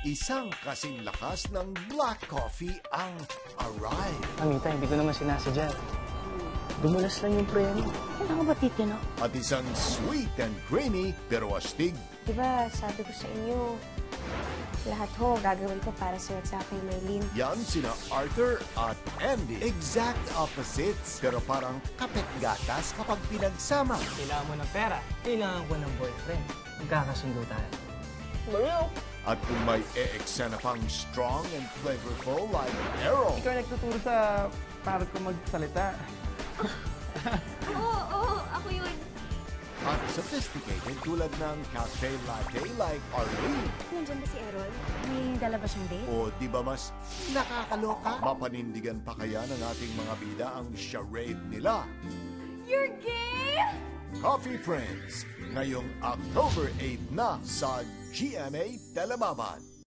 isang kasing lakas ng black coffee ang arrive. Amita, hindi ko naman sinasadya. Dumulas lang yung preno. Ano ka ba, Titino? At isang sweet and creamy pero astig. Diba, sabi ko sa inyo, lahat ho gagawin ko para sa'yo at sa akin, Maylene. Yan sina Arthur at Andy. Exact opposites pero parang kapit gatas kapag pinagsama. Kailangan mo ng pera. Kailangan ko ng boyfriend. Magkakasundo tayo. At kung may e-eksena pang strong and flavorful like Errol. Ikaw nagtuturo sa para ko magsalita. Oo, ako yun. At sophisticated tulad ng cafe latte like Arlene. Nandiyan ba si Errol? May dala ba siyang date? O di ba mas nakakaloka? Mapanindigan pa kaya ng ating mga bida ang charade nila? You're gay? Coffee Friends, ngayong October 8 na sa GMA Telemaban.